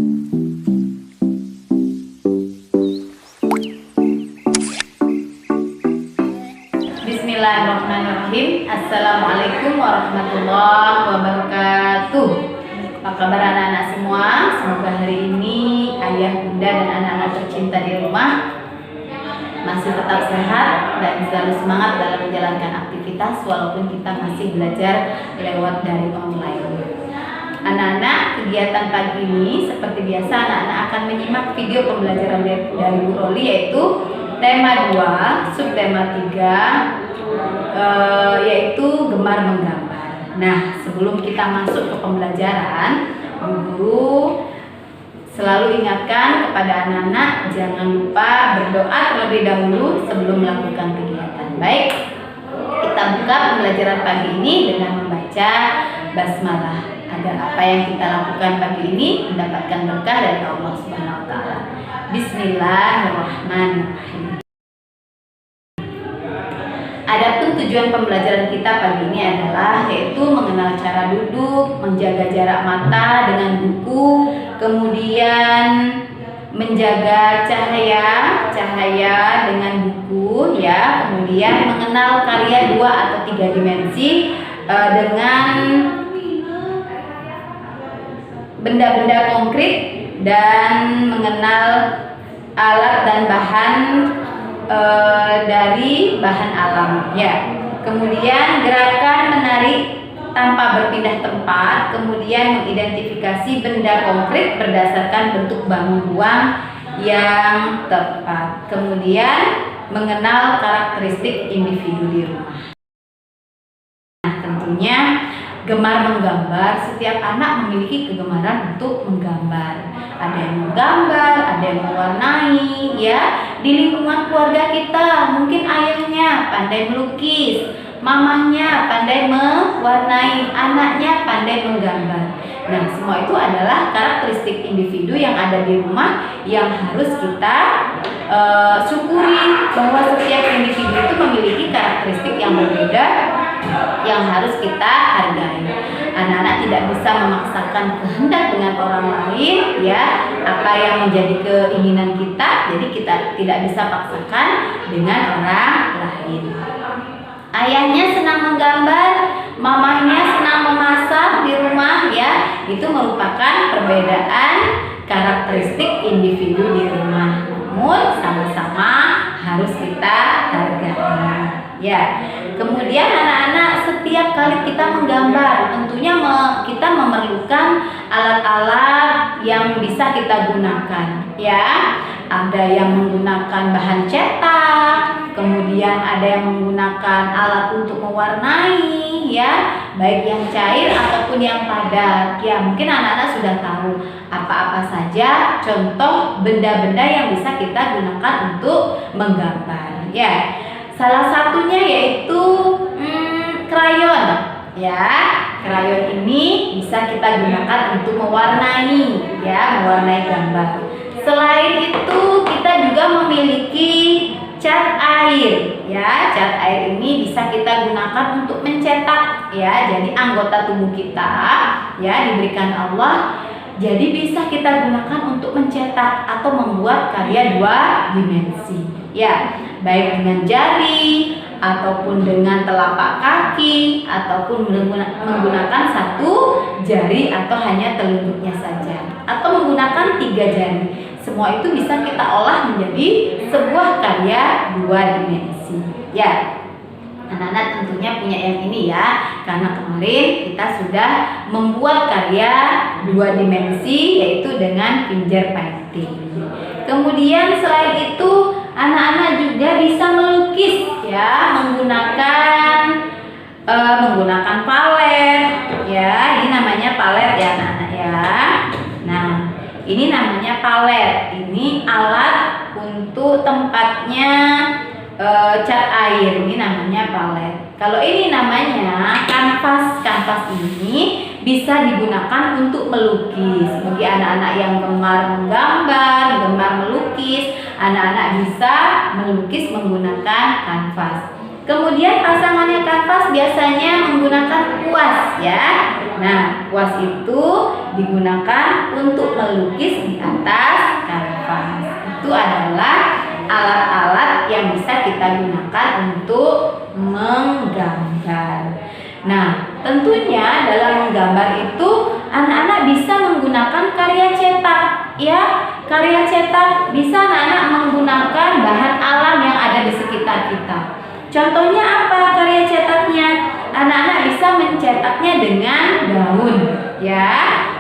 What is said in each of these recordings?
Bismillahirrahmanirrahim. Assalamualaikum warahmatullahi wabarakatuh. Apa kabar anak-anak semua? Semoga hari ini ayah, bunda, dan anak-anak tercinta di rumah masih tetap sehat dan selalu semangat dalam menjalankan aktivitas walaupun kita masih belajar lewat dari online. Anak-anak, kegiatan pagi ini seperti biasa anak-anak akan menyimak video pembelajaran dari Bu Roli, yaitu tema 2, subtema 3, yaitu gemar menggambar. Nah, sebelum kita masuk ke pembelajaran, guru selalu ingatkan kepada anak-anak jangan lupa berdoa terlebih dahulu sebelum melakukan kegiatan. Baik, kita buka pembelajaran pagi ini dengan membaca basmalah agar apa yang kita lakukan pagi ini mendapatkan berkah dari Allah Subhanahu wa taala. Bismillahirrahmanirrahim. Adapun tujuan pembelajaran kita pagi ini adalah yaitu mengenal cara duduk, menjaga jarak mata dengan buku, kemudian menjaga cahaya dengan buku, ya, kemudian mengenal karya 2 atau 3 dimensi dengan benda-benda konkret dan mengenal alat dan bahan dari bahan alam, ya. Kemudian gerakan menarik tanpa berpindah tempat, kemudian mengidentifikasi benda konkret berdasarkan bentuk bangun ruang yang tepat, kemudian mengenal karakteristik individu di rumah. Nah, tentunya gemar menggambar, setiap anak memiliki kegemaran untuk menggambar. Ada yang menggambar, ada yang mewarnai, ya. Di lingkungan keluarga kita, mungkin ayahnya pandai melukis, mamahnya pandai mewarnai, anaknya pandai menggambar. Nah, semua itu adalah karakteristik individu yang ada di rumah yang harus kita syukuri, bahwa setiap individu itu memiliki karakteristik yang berbeda yang harus kita hargai. Anak-anak tidak bisa memaksakan kehendak dengan orang lain, ya. Apa yang menjadi keinginan kita, jadi kita tidak bisa paksakan dengan orang lain. Ayahnya senang menggambar, mamahnya senang memasak di rumah, ya. Itu merupakan perbedaan karakteristik individu di rumah. Namun sama-sama harus kita hargai, ya. Kemudian anak-anak, setiap kali kita menggambar tentunya kita memerlukan alat-alat yang bisa kita gunakan, ya. Ada yang menggunakan bahan cetak, kemudian ada yang menggunakan alat untuk mewarnai, ya, baik yang cair ataupun yang padat. Ya, mungkin anak-anak sudah tahu apa-apa saja contoh benda-benda yang bisa kita gunakan untuk menggambar, ya. Salah satunya yaitu krayon, ya. Krayon ini bisa kita gunakan untuk mewarnai, ya, mewarnai gambar. Selain itu kita juga memiliki cat air, ya. Cat air ini bisa kita gunakan untuk mencetak, ya. Jadi anggota tubuh kita, ya, diberikan Allah, jadi bisa kita gunakan untuk mencetak atau membuat karya 2 dimensi, ya. Baik dengan jari ataupun dengan telapak kaki ataupun menggunakan 1 jari atau hanya telunjuknya saja atau menggunakan 3 jari. Semua itu bisa kita olah menjadi sebuah karya 2 dimensi, ya. Anak-anak tentunya punya yang ini, ya, karena kemarin kita sudah membuat karya 2 dimensi yaitu dengan finger painting. Kemudian selain itu anak-anak juga bisa melukis, ya, menggunakan palet, ya. Ini namanya palet, ya anak-anak, ya. Nah, ini namanya palet. Ini alat untuk tempatnya cat air. Ini namanya palet. Kalau ini namanya kanvas. Kanvas ini bisa digunakan untuk melukis. Bagi anak-anak yang gemar menggambar, gemar melukis, anak-anak bisa melukis menggunakan kanvas. Kemudian pasangannya kanvas biasanya menggunakan kuas ya. Nah, kuas itu digunakan untuk melukis di atas kanvas. Itu adalah alat-alat yang bisa kita gunakan untuk menggambar. Nah, tentunya dalam menggambar itu anak-anak bisa menggunakan karya cetak ya. Karya cetak bisa anak-anak menggunakan bahan alam yang ada di sekitar kita. Contohnya apa karya cetaknya? Anak-anak bisa mencetaknya dengan daun ya.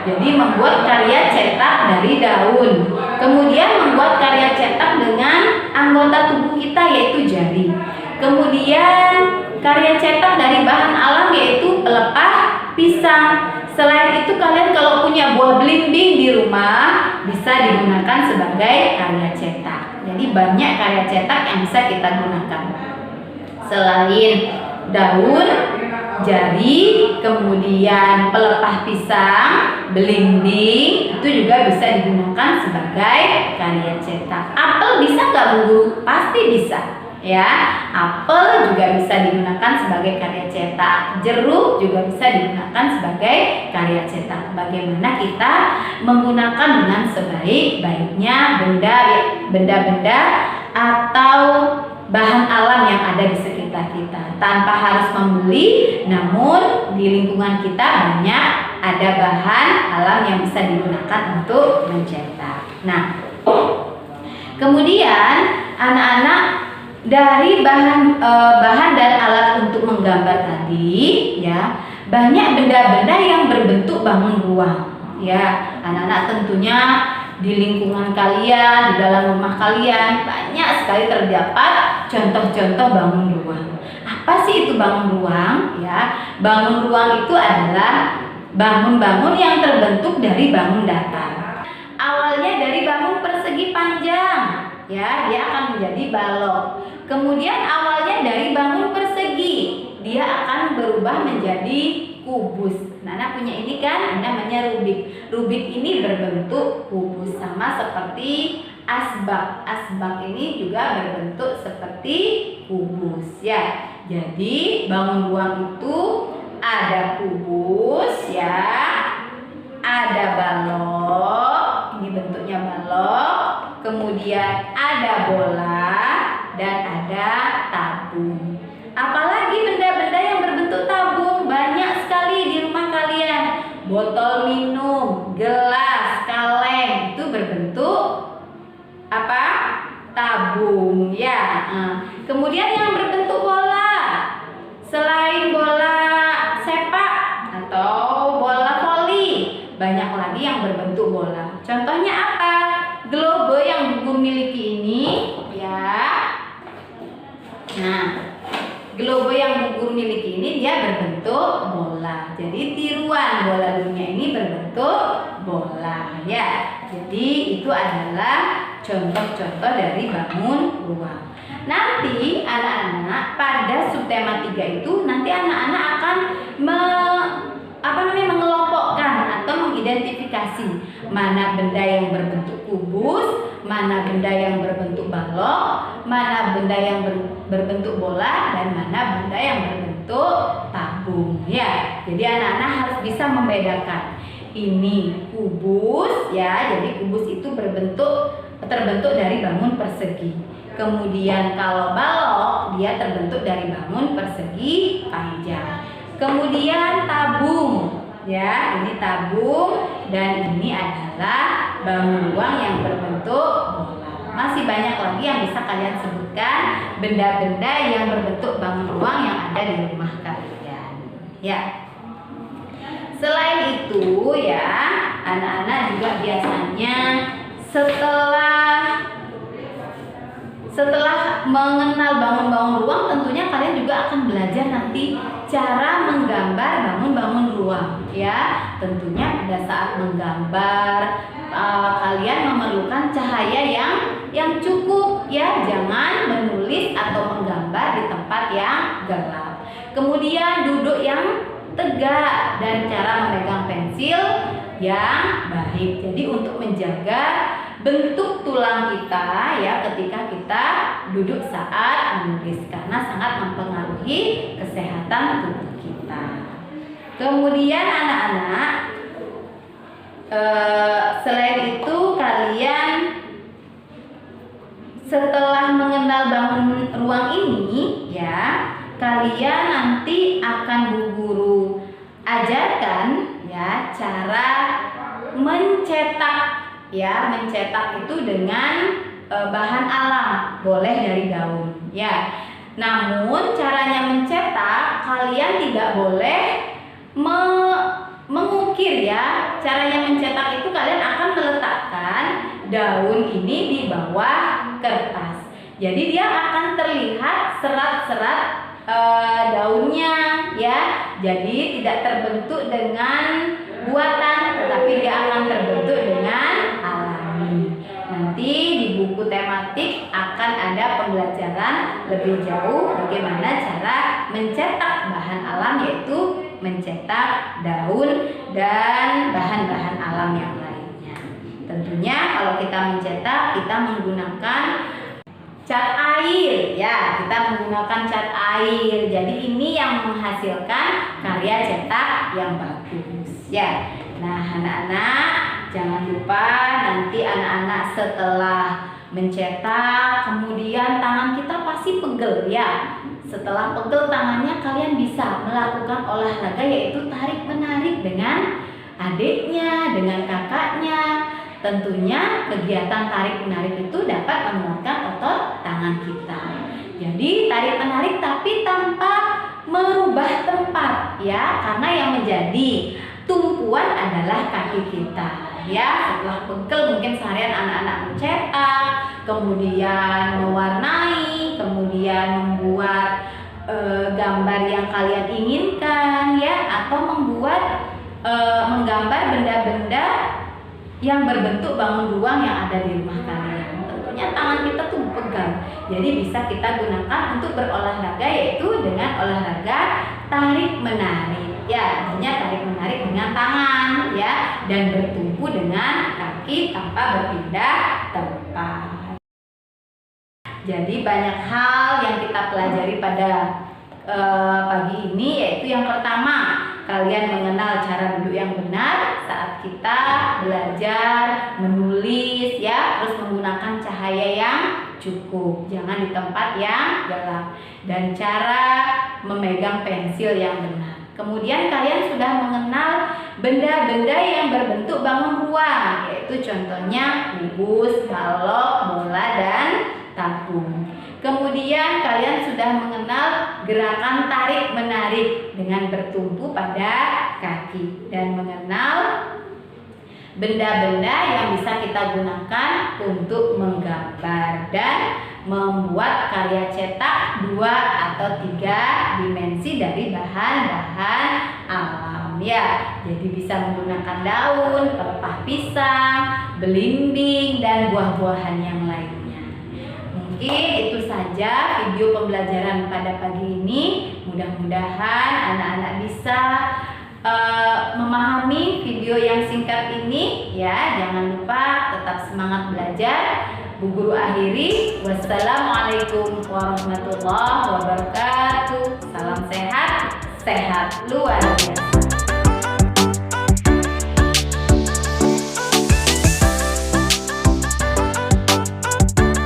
Jadi membuat karya cetak dari daun. Kemudian membuat karya cetak dengan anggota tubuh kita yaitu jari. Kemudian karya cetak dari bahan alam yaitu pelepah pisang. Selain itu kalian kalau punya buah belimbing di rumah bisa digunakan sebagai karya cetak. Jadi banyak karya cetak yang bisa kita gunakan. Selain daun, jari, kemudian pelepah pisang, belimbing, itu juga bisa digunakan sebagai karya cetak. Apel bisa nggak Bu Guru? Pasti bisa. Ya, apel juga bisa digunakan sebagai karya cetak. Jeruk juga bisa digunakan sebagai karya cetak. Bagaimana kita menggunakan dengan sebaik-baiknya benda-benda atau bahan alam yang ada di sekitar kita tanpa harus membeli, namun di lingkungan kita banyak ada bahan alam yang bisa digunakan untuk mencetak. Nah, kemudian anak-anak dari bahan dan alat untuk menggambar tadi ya, banyak benda-benda yang berbentuk bangun ruang ya. Anak-anak tentunya di lingkungan kalian, di dalam rumah kalian banyak sekali terdapat contoh-contoh bangun ruang. Apa sih itu bangun ruang? Ya, bangun ruang itu adalah bangun-bangun yang terbentuk dari bangun datar. Awalnya dari bangun persegi panjang, ya, dia akan menjadi balok. Kemudian awalnya dari bangun persegi, dia akan berubah menjadi kubus. Nana punya ini kan namanya rubik. Rubik ini berbentuk kubus sama seperti asbak. Asbak ini juga berbentuk seperti kubus ya. Jadi bangun ruang itu ada kubus ya, ada balok. Ini bentuknya balok. Kemudian ada bola dan ada tabung. Apalagi benda-benda yang berbentuk tabung banyak sekali di rumah kalian. Botol minum, gelas, kaleng itu berbentuk apa? Tabung ya. Kemudian yang berbentuk bola, selain bola sepak atau bola voli, banyak lagi yang berbentuk bola. Contohnya apa? Globe yang Guru miliki ini ya. Nah, globe yang Guru miliki ini dia berbentuk bola. Jadi tiruan bola dunia ini berbentuk bola ya. Jadi itu adalah contoh-contoh dari bangun ruang. Nanti anak-anak pada subtema 3 itu nanti anak-anak akan mengelompokkan atau mengidentifikasi mana benda yang berbentuk kubus, mana benda yang berbentuk balok, mana benda yang berbentuk bola, dan mana benda yang berbentuk tabung ya. Jadi anak-anak harus bisa membedakan ini kubus ya. Jadi kubus itu terbentuk dari bangun persegi. Kemudian kalau balok dia terbentuk dari bangun persegi panjang. Kemudian tabung ya, ini tabung, dan ini adalah bangun ruang yang berbentuk bola. Masih banyak lagi yang bisa kalian sebutkan benda-benda yang berbentuk bangun ruang yang ada di rumah kalian ya. Selain itu ya, anak-anak juga biasanya setelah mengenal bangun-bangun ruang, tentunya kalian juga akan belajar nanti cara menggambar bangun-bangun ruang ya. Tentunya pada saat menggambar kalian memerlukan cahaya yang cukup ya. Jangan menulis atau menggambar di tempat yang gelap. Kemudian duduk yang tegak dan cara memegang pensil yang baik. Jadi untuk menjaga bentuk tulang kita ya ketika kita duduk saat menulis, karena sangat mempengaruhi kesehatan tubuh kita. Kemudian anak-anak, selain itu kalian setelah mengenal bangun ruang ini ya, kalian nanti akan Bu Guru ajarkan ya cara mencetak ya, mencetak itu dengan bahan alam, boleh dari daun ya. Namun caranya mencetak kalian tidak boleh mengukir ya. Caranya mencetak itu kalian akan meletakkan daun ini di bawah kertas. Jadi dia akan terlihat serat-serat daunnya ya. Jadi tidak terbentuk dengan buatan, tetapi dia akan terbentuk dengan alami. Nanti di buku tematik akan ada pembelajaran lebih jauh bagaimana cara mencetak bahan alam, yaitu mencetak daun dan bahan-bahan alam yang lainnya. Tentunya kalau kita mencetak, kita menggunakan cat air ya, kita menggunakan cat air. Jadi ini yang menghasilkan karya cetak yang bagus ya. Nah anak-anak, jangan lupa nanti anak-anak setelah mencetak, kemudian tangan kita pasti pegel ya. Setelah pegel tangannya, kalian bisa melakukan olahraga yaitu tarik menarik dengan adiknya, dengan kakaknya. Tentunya kegiatan tarik menarik itu dapat menguatkan otot tangan kita. Jadi tarik menarik tapi tanpa merubah tempat ya, karena yang menjadi tumpuan adalah kaki kita ya. Setelah pegel mungkin seharian anak-anak mencetak, kemudian mewarnai, kemudian membuat gambar yang kalian inginkan ya, atau membuat menggambar benda-benda yang berbentuk bangun ruang yang ada di rumah kalian. Tentunya tangan kita tuh pegang, jadi bisa kita gunakan untuk berolahraga, yaitu dengan olahraga tarik menarik ya. Artinya tarik menarik dengan tangan ya, dan bertumpu dengan kaki tanpa berpindah tempat. Jadi banyak hal yang kita pelajari pada pagi ini, yaitu yang pertama, kalian mengenal cara duduk yang benar saat kita belajar menulis ya, terus menggunakan cahaya yang cukup, jangan di tempat yang gelap, dan cara memegang pensil yang benar. Kemudian kalian sudah mengenal benda-benda yang berbentuk bangun ruang, yaitu contohnya kubus, balok, bola, dan tabung. Kemudian kalian sudah mengenal gerakan tarik menarik dengan bertumpu pada kaki, dan mengenal benda-benda yang bisa kita gunakan untuk menggambar dan membuat karya cetak 2 atau 3 dimensi dari bahan-bahan alam ya. Jadi bisa menggunakan daun, pelepah pisang, belimbing, dan buah-buahan yang lainnya. Mungkin itu saja video pembelajaran pada pagi ini. Mudah-mudahan anak-anak bisa memahami video yang singkat ini ya. Jangan lupa tetap semangat belajar. Bu Guru akhiri. Wassalamualaikum warahmatullahi wabarakatuh. Salam sehat, sehat luar biasa.